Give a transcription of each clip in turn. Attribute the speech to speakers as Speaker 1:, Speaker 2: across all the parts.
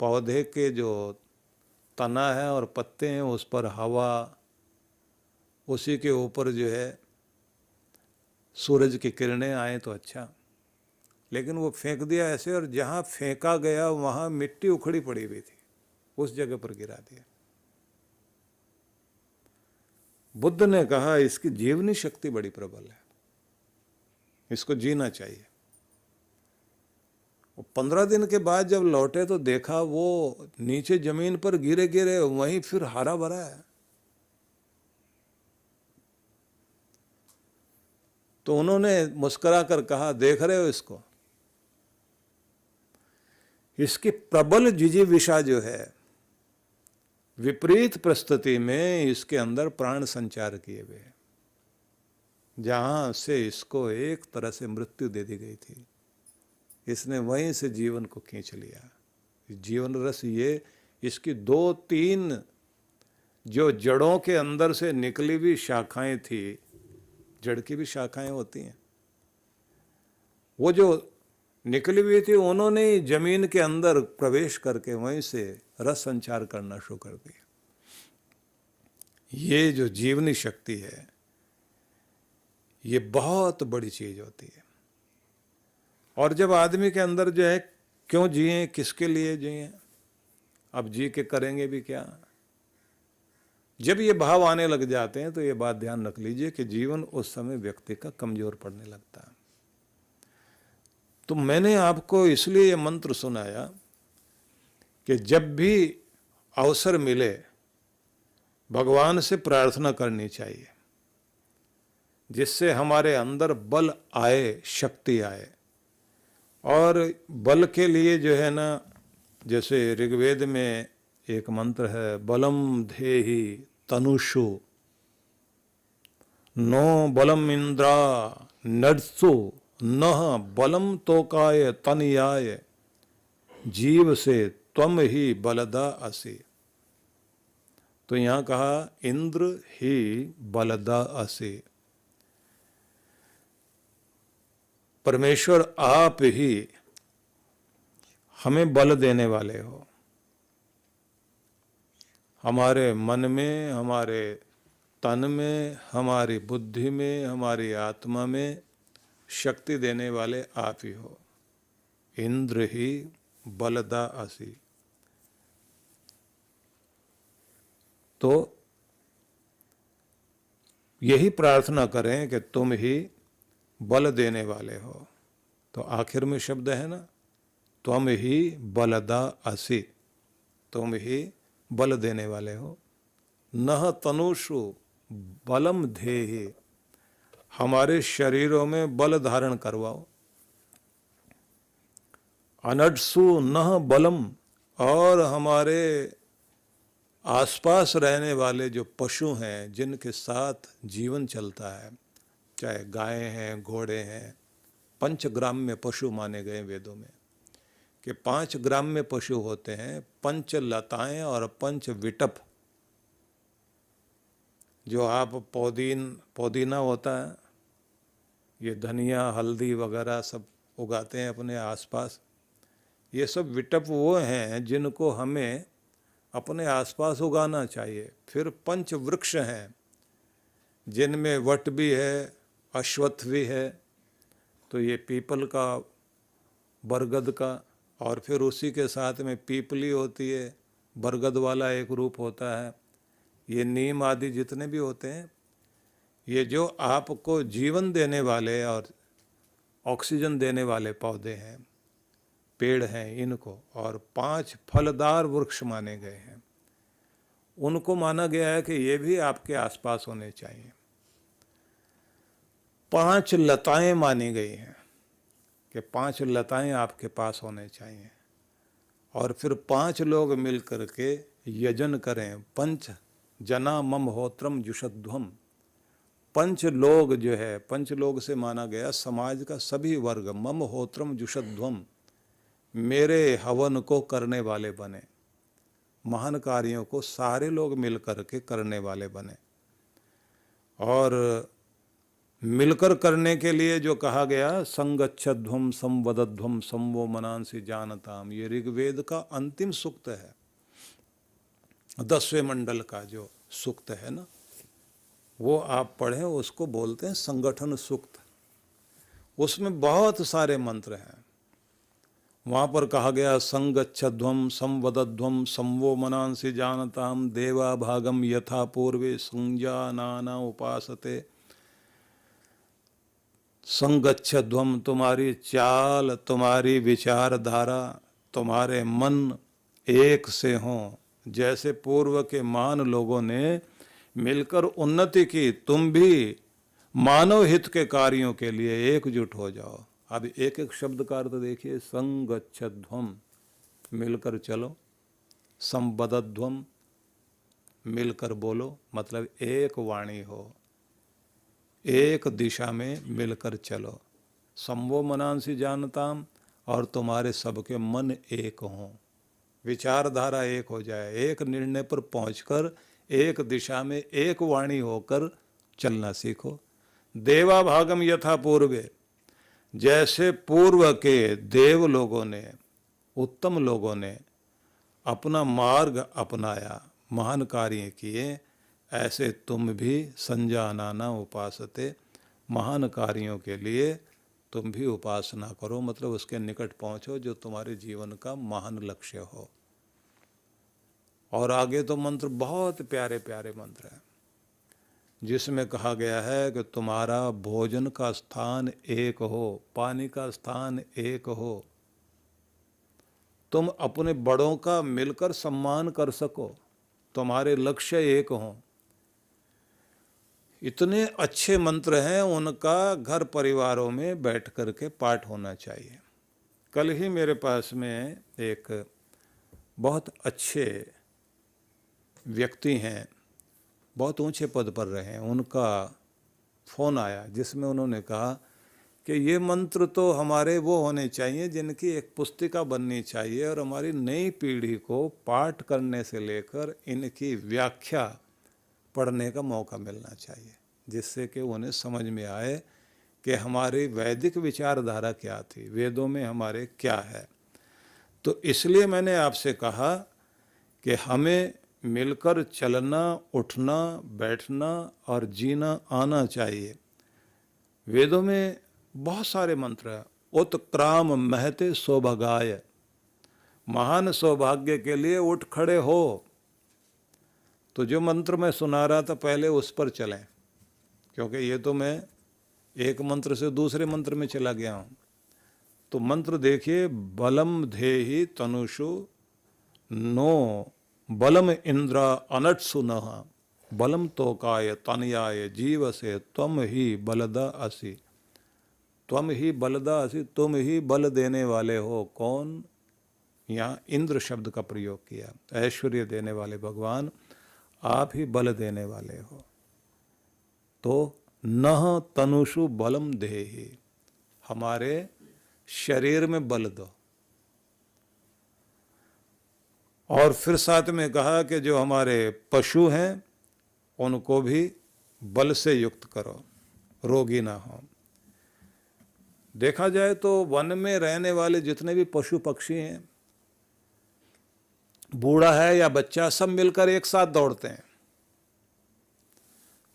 Speaker 1: पौधे के जो तना है और पत्ते हैं उस पर हवा, उसी के ऊपर जो है सूरज की किरणें आए तो अच्छा। लेकिन वो फेंक दिया ऐसे, और जहाँ फेंका गया वहाँ मिट्टी उखड़ी पड़ी हुई थी, उस जगह पर गिरा दिया। बुद्ध ने कहा इसकी जीवनी शक्ति बड़ी प्रबल है, इसको जीना चाहिए। वो 15 दिन के बाद जब लौटे तो देखा वो नीचे जमीन पर गिरे गिरे वहीं फिर हरा भरा है। तो उन्होंने मुस्कुरा कर कहा, देख रहे हो इसको, इसकी प्रबल जिजीविषा जो है, विपरीत परिस्थिति में इसके अंदर प्राण संचार किए हुए, जहां से इसको एक तरह से मृत्यु दे दी गई थी, इसने वहीं से जीवन को खींच लिया। जीवन रस ये इसकी 2-3 जो जड़ों के अंदर से निकली हुई शाखाएं थी, जड़ की भी शाखाएं होती हैं, वो जो निकली हुई थी उन्होंने जमीन के अंदर प्रवेश करके वहीं से रस संचार करना शुरू कर दिया। ये जो जीवनी शक्ति है ये बहुत बड़ी चीज होती है। और जब आदमी के अंदर जो है, क्यों जिए, किसके लिए जिए, अब जी के करेंगे भी क्या, जब ये भाव आने लग जाते हैं तो ये बात ध्यान रख लीजिए कि जीवन उस समय व्यक्ति का कमजोर पड़ने लगता है। तो मैंने आपको इसलिए ये मंत्र सुनाया कि जब भी अवसर मिले भगवान से प्रार्थना करनी चाहिए, जिससे हमारे अंदर बल आए, शक्ति आए। और बल के लिए जो है ना, जैसे ऋग्वेद में एक मंत्र है, बलम धेहि तनुषु नो बलम इंद्रा नड्सु नह बलम तोकाय तनयाय जीव से त्वम ही बलदा असि। तो यहां कहा इंद्र ही बलदा असि, परमेश्वर आप ही हमें बल देने वाले हो, हमारे मन में, हमारे तन में, हमारी बुद्धि में, हमारी आत्मा में शक्ति देने वाले आप ही हो। इंद्र ही बलदा असि। तो यही प्रार्थना करें कि तुम ही बल देने वाले हो। तो आखिर में शब्द है ना, त्वम ही बलदा असि, तुम ही बल देने वाले हो। नह तनुषु बलम धेहि, हमारे शरीरों में बल धारण करवाओ। अनड्सु नह बलम, और हमारे आसपास रहने वाले जो पशु हैं जिनके साथ जीवन चलता है, चाहे गायें हैं, घोड़े हैं, पंचग्राम्य पशु माने गए वेदों में कि 5 ग्राम्य पशु होते हैं, पंच लताएं और पंच विटप। जो आप पुदीना होता है, ये धनिया, हल्दी वगैरह सब उगाते हैं अपने आसपास, ये सब विटप वो हैं जिनको हमें अपने आसपास उगाना चाहिए। फिर पंच वृक्ष हैं जिनमें वट भी है, अश्वत्थ भी है, तो ये पीपल का, बरगद का, और फिर उसी के साथ में पीपली होती है, बरगद वाला एक रूप होता है, ये नीम आदि जितने भी होते हैं, ये जो आपको जीवन देने वाले और ऑक्सीजन देने वाले पौधे हैं, पेड़ हैं, इनको, और 5 फलदार वृक्ष माने गए हैं, उनको माना गया है कि ये भी आपके आसपास होने चाहिए। 5 लताएं मानी गई हैं कि 5 लताएं आपके पास होने चाहिए। और फिर 5 लोग मिल करके यजन करें, पंच जना मम होत्रम जुषध्वम। पंच लोग जो है, पंच लोग से माना गया समाज का सभी वर्ग, मम होत्रम जुषध्वम, मेरे हवन को करने वाले बने, महान कार्यों को सारे लोग मिल करके करने वाले बने। और मिलकर करने के लिए जो कहा गया, संगच्छध्वम संवदध्वम संवो मनांसि जानताम, ये ऋग्वेद का अंतिम सूक्त है, 10वें मंडल का जो सूक्त है ना, वो आप पढ़ें, उसको बोलते हैं संगठन सूक्त। उसमें बहुत सारे मंत्र हैं। वहाँ पर कहा गया संगच्छध्वम संवदध्वम संवो मनांसि जानताम देवा भागम यथा पूर्वे संजानाना उपासते। संगच्छध्वम, तुम्हारी चाल, तुम्हारी विचारधारा, तुम्हारे मन एक से हों, जैसे पूर्व के महान लोगों ने मिलकर उन्नति की, तुम भी मानव हित के कार्यों के लिए एकजुट हो जाओ। अब एक एक शब्द का अर्थ देखिए। संगच्छध्वम, मिलकर चलो। संवदध्वम, मिलकर बोलो, मतलब एक वाणी हो, एक दिशा में मिलकर चलो। संवो मनांसि जानताम, और तुम्हारे सबके मन एक हों, विचारधारा एक हो जाए, एक निर्णय पर पहुंचकर एक दिशा में एक वाणी होकर चलना सीखो। देवा भागम यथा पूर्वे, जैसे पूर्व के देव लोगों ने, उत्तम लोगों ने अपना मार्ग अपनाया, महान कार्य किए, ऐसे तुम भी संजानाना उपासते, महान कार्यों के लिए तुम भी उपासना करो, मतलब उसके निकट पहुँचो जो तुम्हारे जीवन का महान लक्ष्य हो। और आगे तो मंत्र बहुत प्यारे प्यारे मंत्र हैं, जिसमें कहा गया है कि तुम्हारा भोजन का स्थान एक हो, पानी का स्थान एक हो, तुम अपने बड़ों का मिलकर सम्मान कर सको, तुम्हारे लक्ष्य एक हों। इतने अच्छे मंत्र हैं, उनका घर परिवारों में बैठ करके पाठ होना चाहिए। कल ही मेरे पास में एक बहुत अच्छे व्यक्ति हैं, बहुत ऊंचे पद पर रहे हैं, उनका फ़ोन आया जिसमें उन्होंने कहा कि ये मंत्र तो हमारे वो होने चाहिए जिनकी एक पुस्तिका बननी चाहिए, और हमारी नई पीढ़ी को पाठ करने से लेकर इनकी व्याख्या पढ़ने का मौका मिलना चाहिए, जिससे कि उन्हें समझ में आए कि हमारी वैदिक विचारधारा क्या थी, वेदों में हमारे क्या है। तो इसलिए मैंने आपसे कहा कि हमें मिलकर चलना, उठना, बैठना और जीना आना चाहिए। वेदों में बहुत सारे मंत्र हैं। उत्क्राम महते सौभागाय, महान सौभाग्य के लिए उठ खड़े हो। तो जो मंत्र मैं सुना रहा था पहले उस पर चलें, क्योंकि ये तो मैं एक मंत्र से दूसरे मंत्र में चला गया हूँ। तो मंत्र देखिए, बलम धेहि तनुषु नो बलम इंद्र अनट्सु नः, बलम तोकाय तनयाय जीव से त्वम ही बलदा असि। त्वम ही बलदा असि, तुम ही बल देने वाले हो। कौन? यहाँ इंद्र शब्द का प्रयोग किया, ऐश्वर्य देने वाले भगवान, आप ही बल देने वाले हो। तो नह तनुषु बलम देहि, हमारे शरीर में बल दो। और फिर साथ में कहा कि जो हमारे पशु हैं उनको भी बल से युक्त करो, रोगी ना हो। देखा जाए तो वन में रहने वाले जितने भी पशु पक्षी हैं, बूढ़ा है या बच्चा, सब मिलकर एक साथ दौड़ते हैं।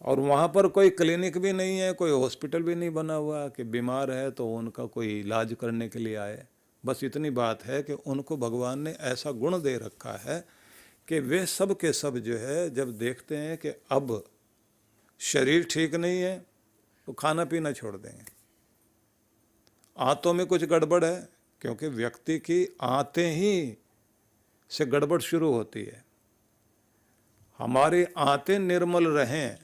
Speaker 1: और वहाँ पर कोई क्लिनिक भी नहीं है, कोई हॉस्पिटल भी नहीं बना हुआ कि बीमार है तो उनका कोई इलाज करने के लिए आए। बस इतनी बात है कि उनको भगवान ने ऐसा गुण दे रखा है कि वे सब के सब जो है, जब देखते हैं कि अब शरीर ठीक नहीं है तो खाना पीना छोड़ देंगे। आंतों में कुछ गड़बड़ है, क्योंकि व्यक्ति की आंतें ही से गड़बड़ शुरू होती है। हमारी आंतें निर्मल रहें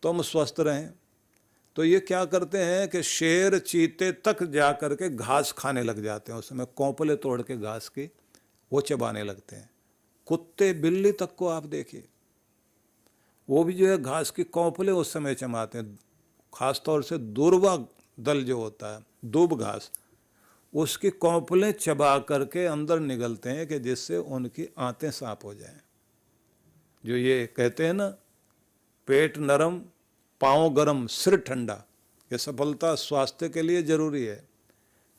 Speaker 1: तो हम स्वस्थ रहें। तो ये क्या करते हैं कि शेर चीते तक जा कर के घास खाने लग जाते हैं, उस समय कोंपले तोड़ के घास की वो चबाने लगते हैं। कुत्ते बिल्ली तक को आप देखिए, वो भी जो है घास की कोंपले उस समय चबाते हैं। खासतौर से दूर्वा दल जो होता है, दूब घास, उसकी कोंपलें चबा करके अंदर निगलते हैं कि जिससे उनकी आंतें साफ हो जाएं। जो ये कहते हैं ना, पेट नरम पाँव गर्म सिर ठंडा, ये सफलता स्वास्थ्य के लिए जरूरी है।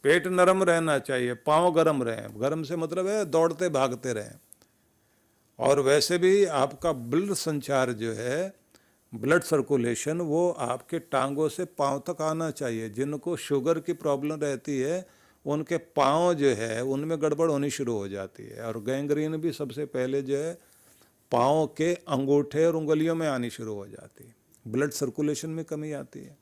Speaker 1: पेट नरम रहना चाहिए, पाँव गर्म रहें, गर्म से मतलब है दौड़ते भागते रहें। और वैसे भी आपका ब्लड संचार जो है, ब्लड सर्कुलेशन, वो आपके टांगों से पाँव तक आना चाहिए। जिनको शुगर की प्रॉब्लम रहती है उनके पाँव जो है उनमें गड़बड़ होनी शुरू हो जाती है, और गैंग्रीन भी सबसे पहले जो है पाँव के अंगूठे और उंगलियों में आनी शुरू हो जाती है, ब्लड सर्कुलेशन में कमी आती है।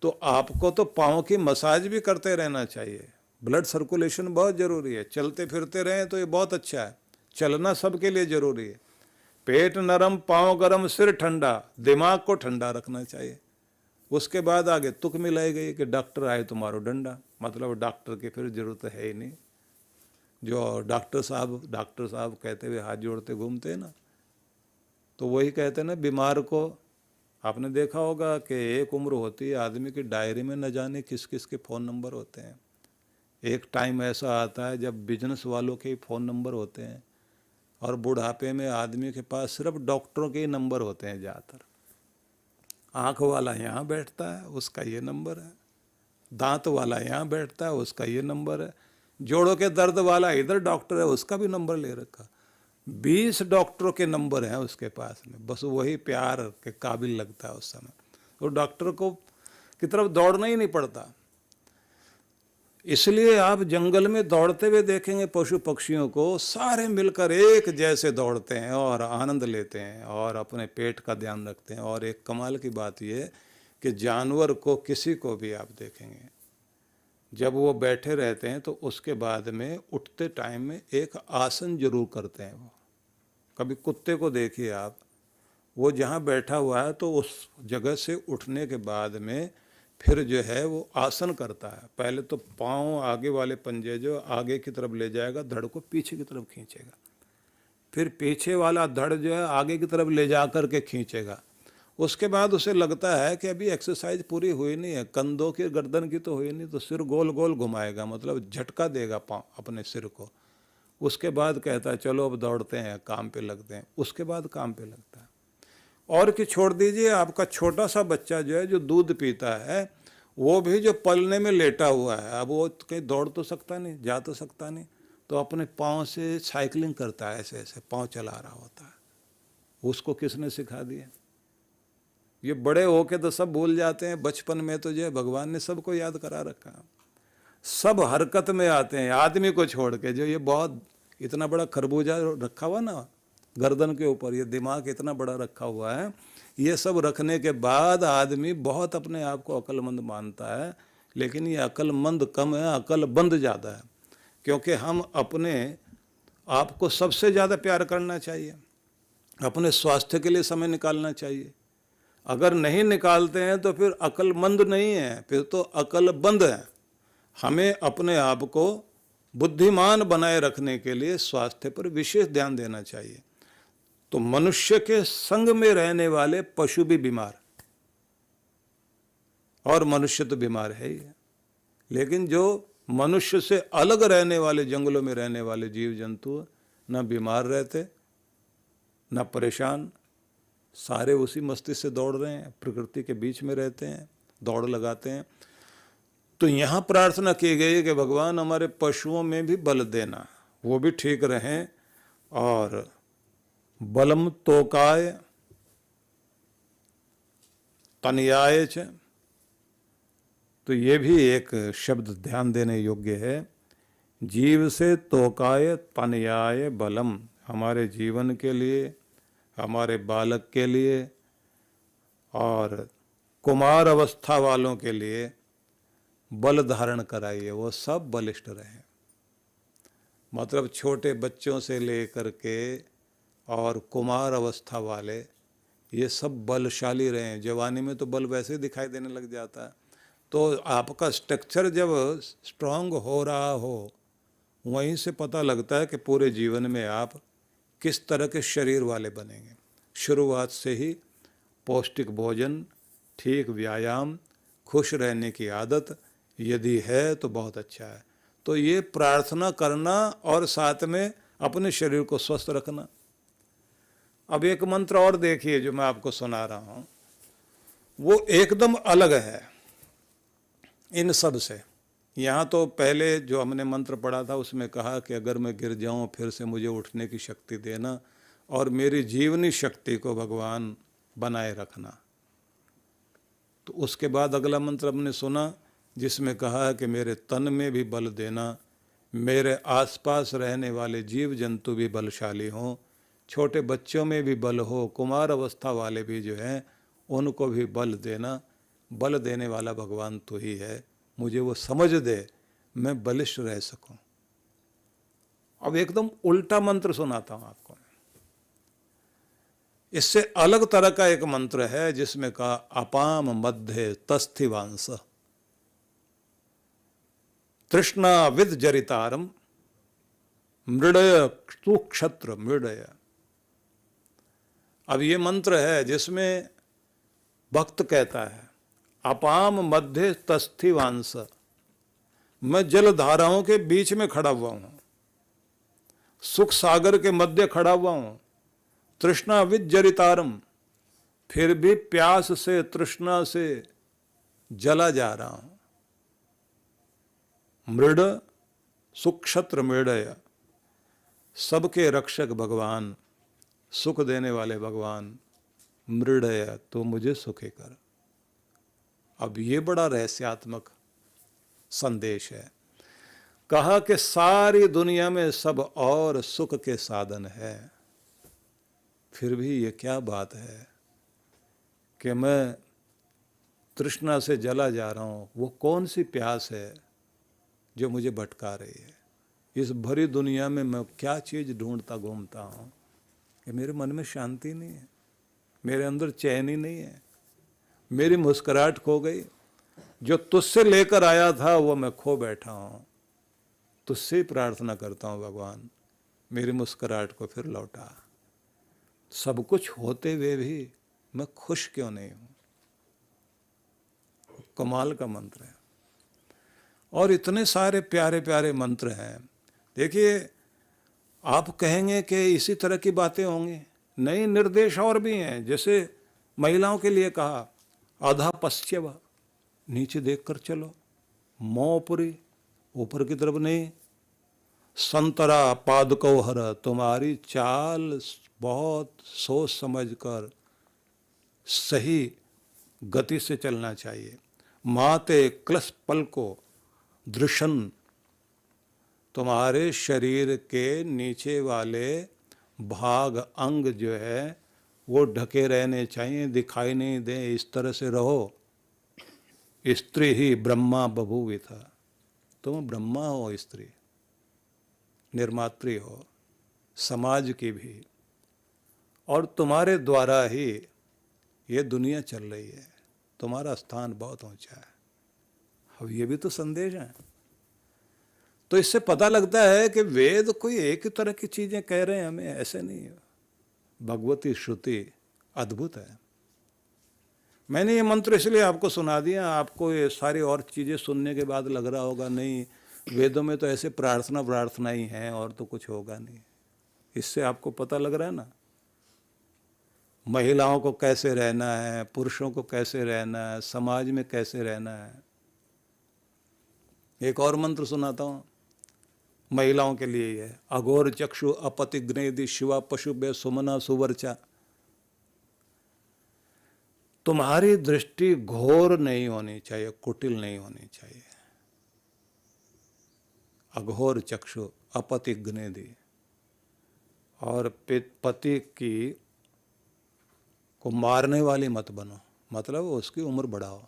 Speaker 1: तो आपको तो पाँव की मसाज भी करते रहना चाहिए, ब्लड सर्कुलेशन बहुत ज़रूरी है। चलते फिरते रहें तो ये बहुत अच्छा है, चलना सबके लिए ज़रूरी है। पेट नरम, पाँव गर्म, सिर ठंडा, दिमाग को ठंडा रखना चाहिए। उसके बाद आगे तुक मिलाई गई कि डॉक्टर आए तुम्हारो डंडा, मतलब डॉक्टर की फिर ज़रूरत है ही नहीं। जो डॉक्टर साहब कहते हुए हाथ जोड़ते घूमते हैं ना, तो वही कहते हैं ना, बीमार को आपने देखा होगा कि एक उम्र होती है आदमी की डायरी में न जाने किस किस के फ़ोन नंबर होते हैं। एक टाइम ऐसा आता है जब बिजनेस वालों के ही फ़ोन नंबर होते हैं, और बुढ़ापे में आदमी के पास सिर्फ डॉक्टरों के ही नंबर होते हैं ज़्यादातर। आँख वाला यहाँ बैठता है, उसका ये नंबर है। दांत वाला यहाँ बैठता है, उसका ये नंबर है। जोड़ों के दर्द वाला इधर डॉक्टर है, उसका भी नंबर ले रखा। 20 डॉक्टरों के नंबर हैं उसके पास में, बस वही प्यार के काबिल लगता है उस समय। तो डॉक्टर को की तरफ दौड़ना ही नहीं पड़ता। इसलिए आप जंगल में दौड़ते हुए देखेंगे पशु पक्षियों को, सारे मिलकर एक जैसे दौड़ते हैं और आनंद लेते हैं और अपने पेट का ध्यान रखते हैं। और एक कमाल की बात यह कि जानवर को, किसी को भी आप देखेंगे जब वो बैठे रहते हैं तो उसके बाद में उठते टाइम में एक आसन जरूर करते हैं। वो कभी कुत्ते को देखिए आप, वो जहाँ बैठा हुआ है तो उस जगह से उठने के बाद में फिर जो है वो आसन करता है। पहले तो पाँव आगे वाले पंजे जो आगे की तरफ ले जाएगा, धड़ को पीछे की तरफ खींचेगा, फिर पीछे वाला धड़ जो है आगे की तरफ ले जा कर के खींचेगा। उसके बाद उसे लगता है कि अभी एक्सरसाइज पूरी हुई नहीं है, कंधों की गर्दन की तो हुई नहीं, तो सिर गोल गोल घुमाएगा, मतलब झटका देगा पाँव अपने सिर को। उसके बाद कहता है चलो अब दौड़ते हैं, काम पे लगते हैं। उसके बाद काम पे लगता है। और कि छोड़ दीजिए, आपका छोटा सा बच्चा जो है जो दूध पीता है, वो भी जो पलने में लेटा हुआ है, अब वो कहीं दौड़ तो सकता नहीं, जा तो सकता नहीं, तो अपने पाँव से साइकिलिंग करता है, ऐसे ऐसे पाँव चला रहा होता है। उसको किसने सिखा दिया? ये बड़े होके तो सब भूल जाते हैं, बचपन में तो जो है भगवान ने सबको याद करा रखा। सब हरकत में आते हैं आदमी को छोड़ के। जो ये बहुत इतना बड़ा खरबूजा रखा हुआ ना गर्दन के ऊपर, ये दिमाग इतना बड़ा रखा हुआ है, ये सब रखने के बाद आदमी बहुत अपने आप को अक्लमंद मानता है। लेकिन ये अक्लमंद कम है, अक्लबंद ज़्यादा है। क्योंकि हम अपने आप को सबसे ज़्यादा प्यार करना चाहिए, अपने स्वास्थ्य के लिए समय निकालना चाहिए। अगर नहीं निकालते हैं तो फिर अक्लमंद नहीं है, फिर तो अक्लबंद है। हमें अपने आप को बुद्धिमान बनाए रखने के लिए स्वास्थ्य पर विशेष ध्यान देना चाहिए। तो मनुष्य के संग में रहने वाले पशु भी बीमार, और मनुष्य तो बीमार है ही। लेकिन जो मनुष्य से अलग रहने वाले, जंगलों में रहने वाले जीव जंतु न बीमार रहते न परेशान, सारे उसी मस्ती से दौड़ रहे हैं, प्रकृति के बीच में रहते हैं, दौड़ लगाते हैं। तो यहाँ प्रार्थना की गई है कि भगवान हमारे पशुओं में भी बल देना, वो भी ठीक रहें। और बलम तोकाय तनयाय च, तो ये भी एक शब्द ध्यान देने योग्य है। जीव से तोकाय तनयाय बलम, हमारे जीवन के लिए, हमारे बालक के लिए और कुमार अवस्था वालों के लिए बल धारण कराइए, वो सब बलिष्ठ रहे। मतलब छोटे बच्चों से लेकर के और कुमार अवस्था वाले, ये सब बलशाली रहे। जवानी में तो बल वैसे ही दिखाई देने लग जाता है। तो आपका स्ट्रक्चर जब स्ट्रांग हो रहा हो, वहीं से पता लगता है कि पूरे जीवन में आप किस तरह के शरीर वाले बनेंगे। शुरुआत से ही पौष्टिक भोजन, ठीक व्यायाम, खुश रहने की आदत यदि है तो बहुत अच्छा है। तो ये प्रार्थना करना और साथ में अपने शरीर को स्वस्थ रखना। अब एक मंत्र और देखिए जो मैं आपको सुना रहा हूँ। वो एकदम अलग है इन सब से। यहाँ तो पहले जो हमने मंत्र पढ़ा था उसमें कहा कि अगर मैं गिर जाऊँ फिर से मुझे उठने की शक्ति देना और मेरी जीवनी शक्ति को भगवान बनाए रखना। तो उसके बाद अगला मंत्र हमने सुना जिसमें कहा कि मेरे तन में भी बल देना, मेरे आसपास रहने वाले जीव जंतु भी बलशाली हों, छोटे बच्चों में भी बल हो, कुमार अवस्था वाले भी जो हैं उनको भी बल देना। बल देने वाला भगवान तो ही है, मुझे वो समझ दे, मैं बलिष्ठ रह सकूं। अब एकदम उल्टा मंत्र सुनाता हूं आपको। इससे अलग तरह का एक मंत्र है जिसमें कहा अपाम मध्य तस्थिवांस तृष्णा विद जरितारम मृडय क्षत्र मृडय। अब ये मंत्र है जिसमें भक्त कहता है अपाम मध्य तस्थिवांस, मैं जल धाराओं के बीच में खड़ा हुआ हूं, सुख सागर के मध्य खड़ा हुआ हूं, तृष्णा विद जरितारम, फिर भी प्यास से तृष्णा से जला जा रहा हूं। मृड सुक्षत्र मृडय, सबके रक्षक भगवान, सुख देने वाले भगवान, मृडय तो मुझे सुखी कर। अब ये बड़ा रहस्यात्मक संदेश है। कहा कि सारी दुनिया में सब और सुख के साधन है, फिर भी ये क्या बात है कि मैं तृष्णा से जला जा रहा हूँ। वो कौन सी प्यास है जो मुझे भटका रही है? इस भरी दुनिया में मैं क्या चीज़ ढूंढता घूमता हूँ कि मेरे मन में शांति नहीं है, मेरे अंदर चैन ही नहीं है, मेरी मुस्कुराहट खो गई, जो तुझसे लेकर आया था वो मैं खो बैठा हूँ। तुझसे ही प्रार्थना करता हूँ भगवान, मेरी मुस्कुराहट को फिर लौटा। सब कुछ होते हुए भी मैं खुश क्यों नहीं हूँ? कमाल का मंत्र है। और इतने सारे प्यारे प्यारे मंत्र हैं। देखिए, आप कहेंगे कि इसी तरह की बातें होंगी, नई निर्देश और भी हैं। जैसे महिलाओं के लिए कहा आधा पश्चिम, नीचे देखकर चलो, मोपुरी, ऊपर की तरफ नहीं, संतरा पादको हर, तुम्हारी चाल बहुत सोच समझकर सही गति से चलना चाहिए। माते क्लस पल को दृशन, तुम्हारे शरीर के नीचे वाले भाग अंग जो है वो ढके रहने चाहिए, दिखाई नहीं दे, इस तरह से रहो। स्त्री ही ब्रह्मा बभूविथ, तुम ब्रह्मा हो, स्त्री निर्मात्री हो समाज की भी, और तुम्हारे द्वारा ही ये दुनिया चल रही है, तुम्हारा स्थान बहुत ऊंचा है। अब ये भी तो संदेश है। तो इससे पता लगता है कि वेद कोई एक ही तरह की चीजें कह रहे हैं हमें, ऐसे नहीं है। भगवती श्रुति अद्भुत है। मैंने ये मंत्र इसलिए आपको सुना दिया, आपको ये सारी और चीजें सुनने के बाद लग रहा होगा नहीं वेदों में तो ऐसे प्रार्थना ही है और तो कुछ होगा नहीं। इससे आपको पता लग रहा है ना, महिलाओं को कैसे रहना है, पुरुषों को कैसे रहना है, समाज में कैसे रहना है। एक और मंत्र सुनाता हूँ महिलाओं के लिए, है अघोर चक्षु अपतिग्नेदि शिवा पशुभ्य सुमना सुवर्चा। तुम्हारी दृष्टि घोर नहीं होनी चाहिए, कुटिल नहीं होनी चाहिए। अघोर चक्षु अपतिग्नेदि, और पति की को मारने वाली मत बनो, मतलब उसकी उम्र बढ़ाओ।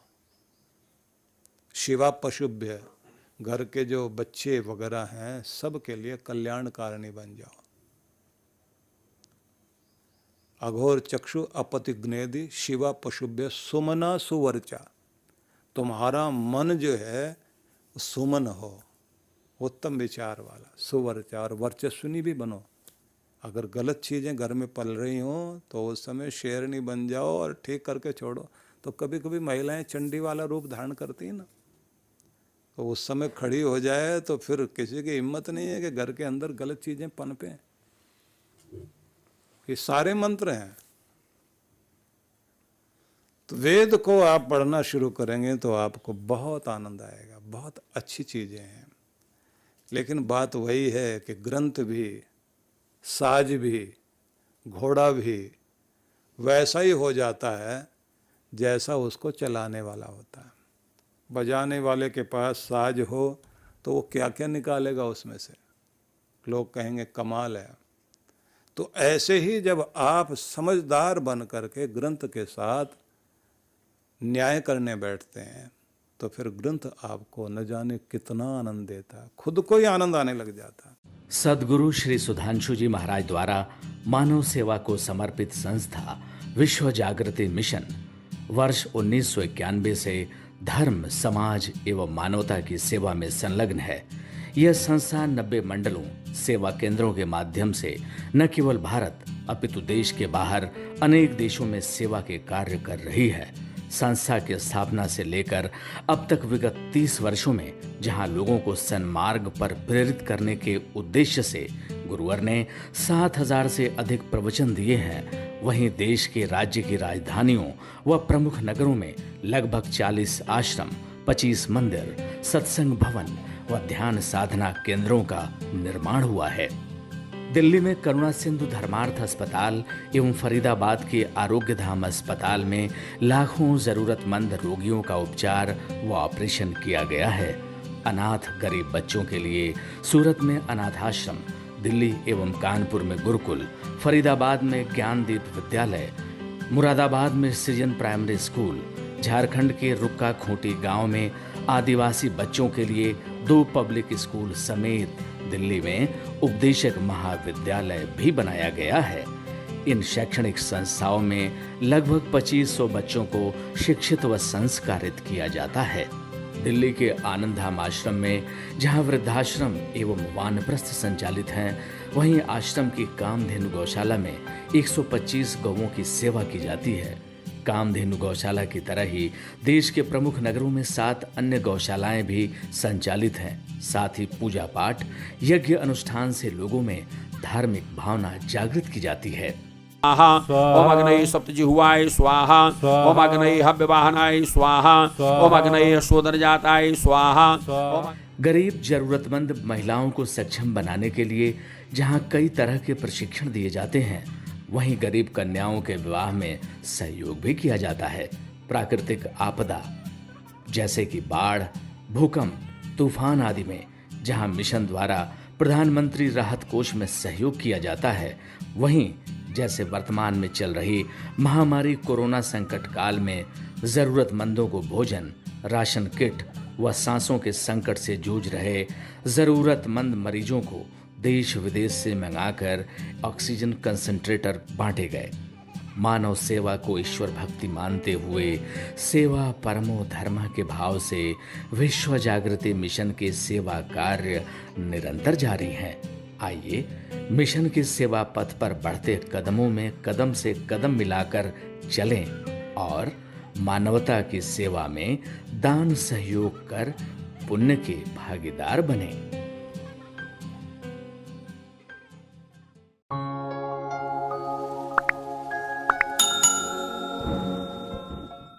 Speaker 1: शिवा पशुभ्य, घर के जो बच्चे वगैरह हैं सब के लिए कल्याणकारिणी बन जाओ। अघोर चक्षु अपतिग्नेदि शिवा पशुभ्य सुमना सुवर्चा, तुम्हारा मन जो है सुमन हो, उत्तम विचार वाला, सुवर्चा, और वर्चस्विनी भी बनो। अगर गलत चीज़ें घर में पल रही हों तो उस समय शेरनी बन जाओ और ठीक करके छोड़ो। तो कभी कभी महिलाएं चंडी वाला रूप धारण करती हैं ना, तो उस समय खड़ी हो जाए तो फिर किसी की हिम्मत नहीं है कि घर के अंदर गलत चीज़ें पनपें। ये सारे मंत्र हैं। तो वेद को आप पढ़ना शुरू करेंगे तो आपको बहुत आनंद आएगा, बहुत अच्छी चीज़ें हैं। लेकिन बात वही है कि ग्रंथ भी, साज भी, घोड़ा भी वैसा ही हो जाता है जैसा उसको चलाने वाला होता है। बजाने वाले के पास साज हो तो वो क्या क्या निकालेगा उसमें से, लोग कहेंगे कमाल है। तो ऐसे ही जब आप समझदार बन करके ग्रंथ के साथ न्याय करने बैठते हैं तो फिर ग्रंथ आपको न जाने कितना आनंद देता है, खुद को ही आनंद आने लग जाता है।
Speaker 2: सद्गुरु श्री सुधांशु जी महाराज द्वारा मानव सेवा को समर्पित संस्था विश्व जागृति मिशन वर्ष 1991 से धर्म, समाज एवं मानवता की सेवा में संलग्न है। यह संस्था 90 मंडलों, सेवा केंद्रों के माध्यम से न केवल भारत अपितु देश के बाहर अनेक देशों में सेवा के कार्य कर रही है। संस्था की स्थापना से लेकर अब तक विगत 30 वर्षों में जहां लोगों को सन्मार्ग पर प्रेरित करने के उद्देश्य से गुरुवर ने 7000 से अधिक प्रवचन दिए हैं, वहीं देश के राज्य की राजधानियों व प्रमुख नगरों में लगभग 40 आश्रम, 25 मंदिर, सत्संग भवन व ध्यान साधना केंद्रों का निर्माण हुआ है। दिल्ली में करुणा सिंधु धर्मार्थ अस्पताल एवं फरीदाबाद के आरोग्य धाम अस्पताल में लाखों जरूरतमंद रोगियों का उपचार व ऑपरेशन किया गया है। अनाथ गरीब बच्चों के लिए सूरत में अनाथाश्रम, दिल्ली एवं कानपुर में गुरुकुल, फरीदाबाद में ज्ञानदीप विद्यालय, मुरादाबाद में सृजन प्राइमरी स्कूल, झारखंड के रुक्का खूंटी गांव में आदिवासी बच्चों के लिए 2 पब्लिक स्कूल समेत दिल्ली में उपदेशक महाविद्यालय भी बनाया गया है। इन शैक्षणिक संस्थाओं में लगभग 2500 बच्चों को शिक्षित व संस्कारित किया जाता है। दिल्ली के आनंदधाम आश्रम में जहां वृद्धाश्रम एवं वानप्रस्थ संचालित हैं, वहीं आश्रम की कामधेनु गौशाला में 125 गौओं की सेवा की जाती है। कामधेनु गौशाला की तरह ही देश के प्रमुख नगरों में 7 अन्य गौशालाएं भी संचालित हैं। साथ ही पूजा पाठ, यज्ञ अनुष्ठान से लोगों में धार्मिक भावना जागृत की जाती है।
Speaker 3: ओम अग्नये सप्तजिह्वाय स्वाहा, ओम अग्नये हव्यवाहनाय स्वाहा, ओम अग्नये शोधनजाताय स्वाहा।
Speaker 2: गरीब जरूरतमंद महिलाओं को सक्षम बनाने के लिए जहां कई तरह के प्रशिक्षण दिए जाते हैं, वहीं गरीब कन्याओं के विवाह में सहयोग भी किया जाता है। प्राकृतिक आपदा जैसे कि बाढ़, भूकंप, तूफान आदि में जहां मिशन द्वारा प्रधानमंत्री राहत कोष में सहयोग किया जाता है, वहीं जैसे वर्तमान में चल रही महामारी कोरोना संकट काल में जरूरतमंदों को भोजन, राशन किट व सांसों के संकट से जूझ रहे जरूरतमंद मरीजों को देश विदेश से मंगाकर ऑक्सीजन कंसंट्रेटर बांटे गए। मानव सेवा को ईश्वर भक्ति मानते हुए सेवा परमो धर्म के भाव से विश्व जागृति मिशन के सेवा कार्य निरंतर जारी हैं। आइए मिशन के सेवा पथ पर बढ़ते कदमों में कदम से कदम मिलाकर चलें और मानवता की सेवा में दान सहयोग कर पुण्य के भागीदार बनें।